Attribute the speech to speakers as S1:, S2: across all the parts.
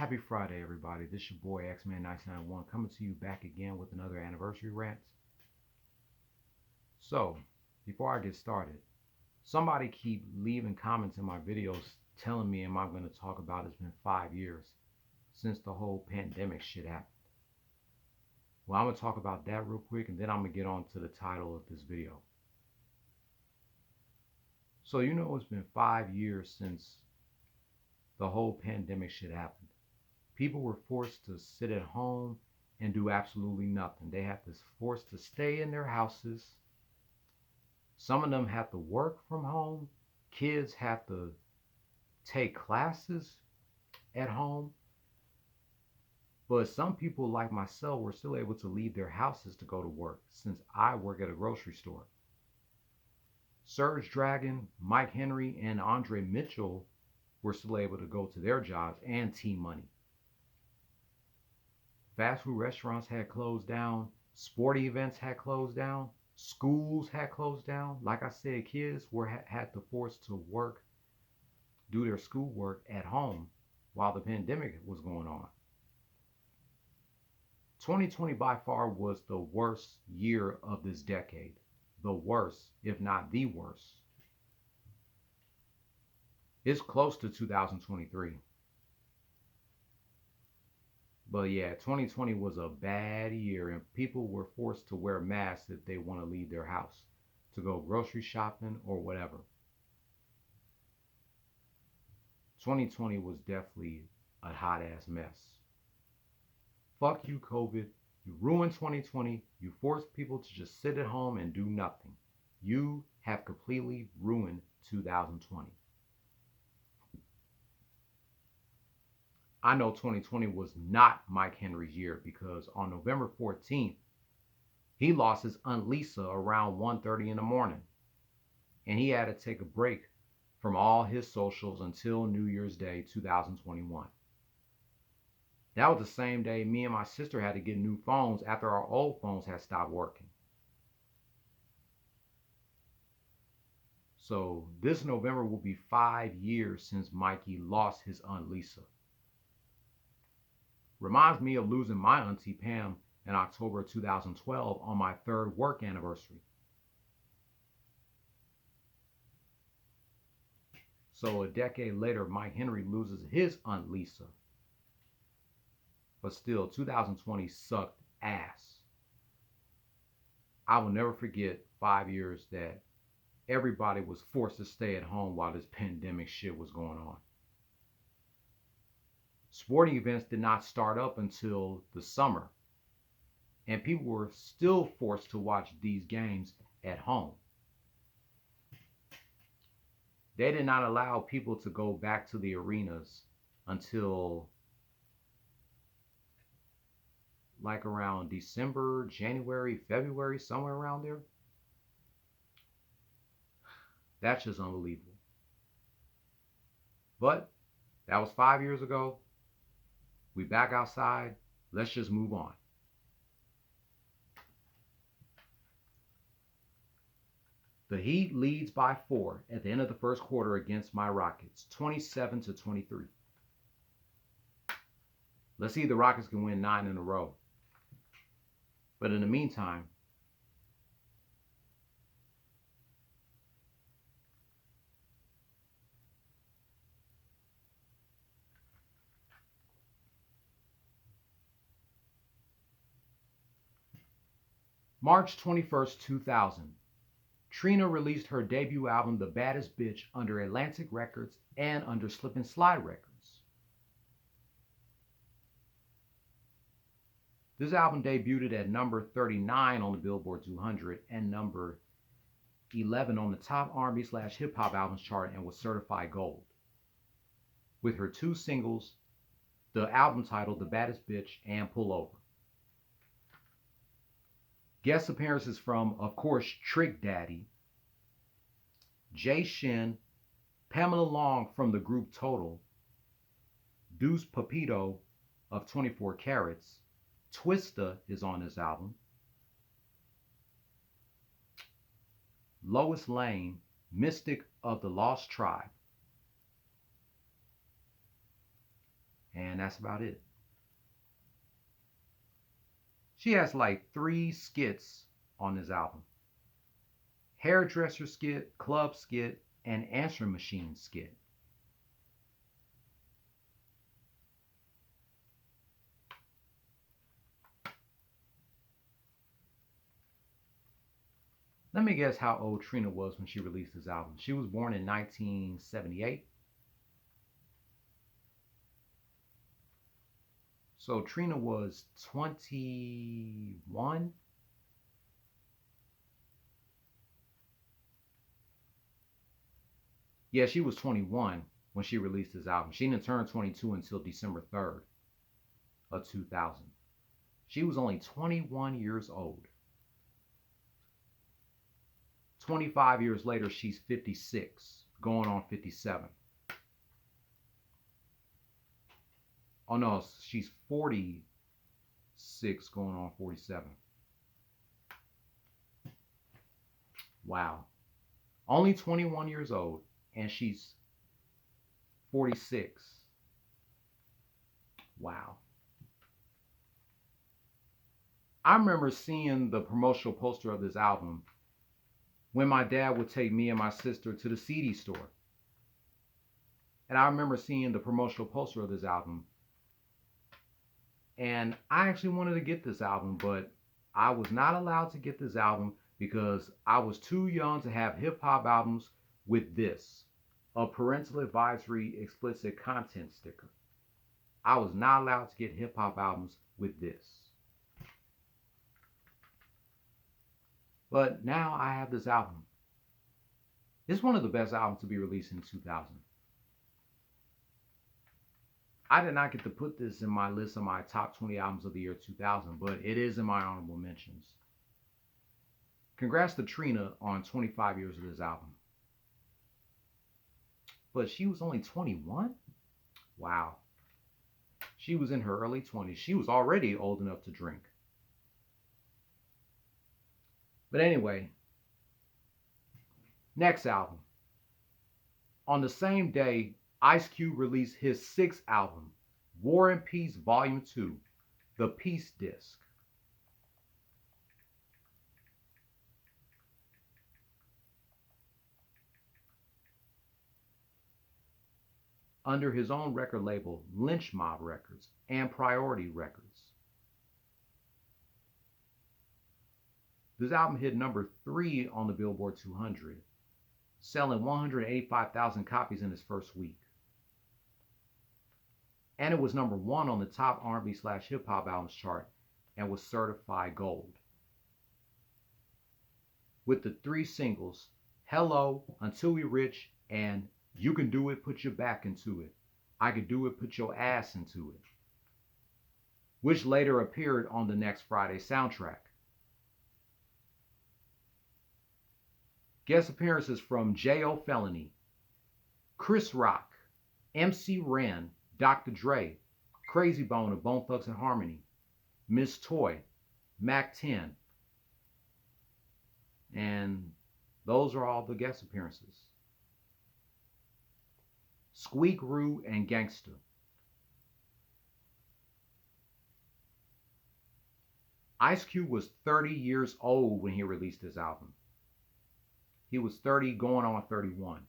S1: Happy Friday, everybody. This is your boy X-Man1991 coming to you back again with another anniversary rant. So, before I get started, somebody keep leaving comments in my videos telling me am I going to talk about it's been 5 years since the whole pandemic shit happened. Well, I'm going to talk about that real quick and then I'm going to get on to the title of this video. So, it's been 5 years since the whole pandemic shit happened. People were forced to sit at home and do absolutely nothing. They had to forced to stay in their houses. Some of them have to work from home. Kids have to take classes at home. But some people like myself were still able to leave their houses to go to work since I work at a grocery store. Serge Dragon, Mike Henry, and Andre Mitchell were still able to go to their jobs and Team Money. Fast food restaurants had closed down. Sporting events had closed down. Schools had closed down. Like I said, kids had to force to work, do their schoolwork at home while the pandemic was going on. 2020 by far was the worst year of this decade. The worst, if not the worst. It's close to 2023. But yeah, 2020 was a bad year and people were forced to wear masks if they want to leave their house to go grocery shopping or whatever. 2020 was definitely a hot ass mess. Fuck you, COVID. You ruined 2020. You forced people to just sit at home and do nothing. You have completely ruined 2020. I know 2020 was not Mike Henry's year because on November 14th, he lost his Aunt Lisa around 1:30 in the morning. And he had to take a break from all his socials until New Year's Day 2021. That was the same day me and my sister had to get new phones after our old phones had stopped working. So this November will be 5 years since Mikey lost his Aunt Lisa. Reminds me of losing my Auntie Pam in October 2012 on my 3rd work anniversary. So a decade later, Mike Henry loses his Aunt Lisa. But still, 2020 sucked ass. I will never forget 5 years that everybody was forced to stay at home while this pandemic shit was going on. Sporting events did not start up until the summer, and people were still forced to watch these games at home. They did not allow people to go back to the arenas until like around December, January, February, somewhere around there. That's just unbelievable. But that was 5 years ago. We back outside. Let's just move on. The Heat leads by 4 at the end of the first quarter against my Rockets, 27-23. Let's see if the Rockets can win 9 in a row. But in the meantime, March 21st, 2000. Trina released her debut album, The Baddest Bitch, under Atlantic Records and under Slip and Slide Records. This album debuted at number 39 on the Billboard 200 and number 11 on the top R&B/hip hop albums chart and was certified gold. With her 2 singles, the album titled The Baddest Bitch and Pull Over. Guest appearances from, of course, Trick Daddy, Jay Shin, Pamela Long from the group Total, Deuce Papito of 24 Carats, Twista is on this album, Lois Lane, Mystic of the Lost Tribe, And that's about it. She has like 3 skits on this album: hairdresser skit, club skit, and answering machine skit. Let me guess how old Trina was when she released this album. She was born in 1978. So Trina was 21. Yeah, she was 21 when she released this album. She didn't turn 22 until December 3rd of 2000. She was only 21 years old. 25 years later, she's 56, going on 57. Oh no, she's 46, going on 47. Wow. Only 21 years old, and she's 46. Wow. I remember seeing the promotional poster of this album when my dad would take me and my sister to the CD store. And I remember seeing the promotional poster of this album. And I actually wanted to get this album, but I was not allowed to get this album because I was too young to have hip hop albums with this, a parental advisory explicit content sticker. I was not allowed to get hip hop albums with this. But now I have this album. It's one of the best albums to be released in 2000. I did not get to put this in my list of my top 20 albums of the year 2000, but it is in my honorable mentions. Congrats to Trina on 25 years of this album. But she was only 21? Wow. She was in her early 20s. She was already old enough to drink. But anyway, next album. On the same day, Ice Cube released his 6th album, War and Peace Volume 2, the Peace Disc. Under his own record label, Lynch Mob Records and Priority Records. This album hit number 3 on the Billboard 200, selling 185,000 copies in its first week. And it was number 1 on the top R&B/hip hop albums chart and was certified gold. With the 3 singles, Hello, Until We Rich, and You Can Do It, Put Your Back Into It, I Could Do It, Put Your Ass Into It, which later appeared on the Next Friday soundtrack. Guest appearances from J.O. Felony, Chris Rock, MC Ren, Dr. Dre, Crazy Bone of Bone Thugs and Harmony, Miss Toy, Mac 10, and those are all the guest appearances. Squeak Roo and Gangsta. Ice Cube was 30 years old when he released his album. He was 30 going on 31.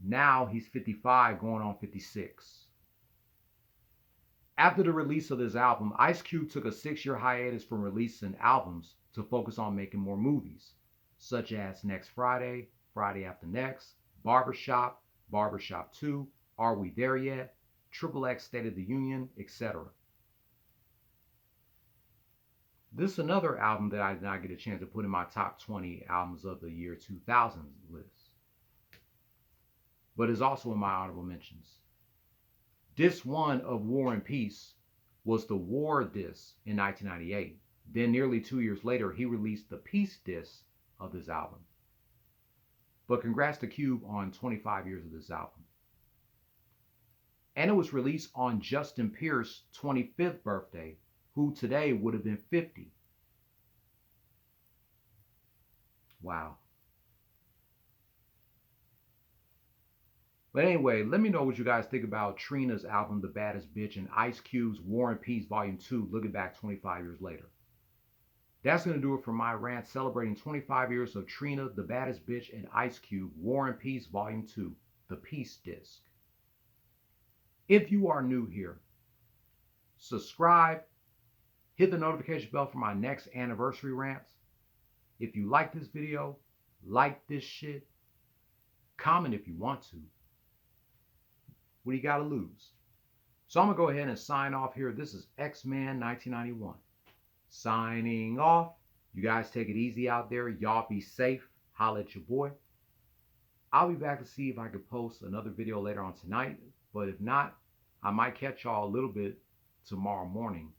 S1: Now he's 55 going on 56. After the release of this album, Ice Cube took a 6-year hiatus from releasing albums to focus on making more movies, such as Next Friday, Friday After Next, Barbershop, Barbershop 2, Are We There Yet, Triple X State of the Union, etc. This is another album that I did not get a chance to put in my top 20 albums of the year 2000 list, but is also in my honorable mentions. Disc 1 of War and Peace was the War disc in 1998. Then nearly 2 years later, he released the Peace disc of this album. But congrats to Cube on 25 years of this album. And it was released on Justin Pierce's 25th birthday, who today would have been 50. Wow. But anyway, let me know what you guys think about Trina's album, The Baddest Bitch, and Ice Cube's War and Peace Volume 2, looking back 25 years later. That's going to do it for my rant celebrating 25 years of Trina, The Baddest Bitch, and Ice Cube, War and Peace Volume 2, the Peace Disc. If you are new here, subscribe, hit the notification bell for my next anniversary rants. If you like this video, like this shit, comment if you want to. What do you got to lose? So I'm going to go ahead and sign off here. This is X-Man 1991. Signing off. You guys take it easy out there. Y'all be safe. Holla at your boy. I'll be back to see if I can post another video later on tonight. But if not, I might catch y'all a little bit tomorrow morning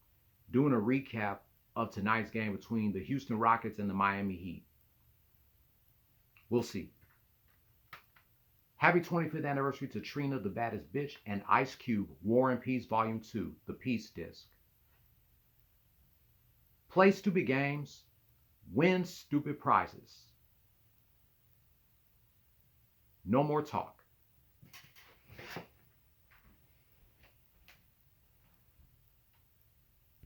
S1: doing a recap of tonight's game between the Houston Rockets and the Miami Heat. We'll see. Happy 25th anniversary to Trina, The Baddest Bitch, and Ice Cube, War and Peace Volume 2, the Peace Disc. Play stupid games, win stupid prizes. No more talk.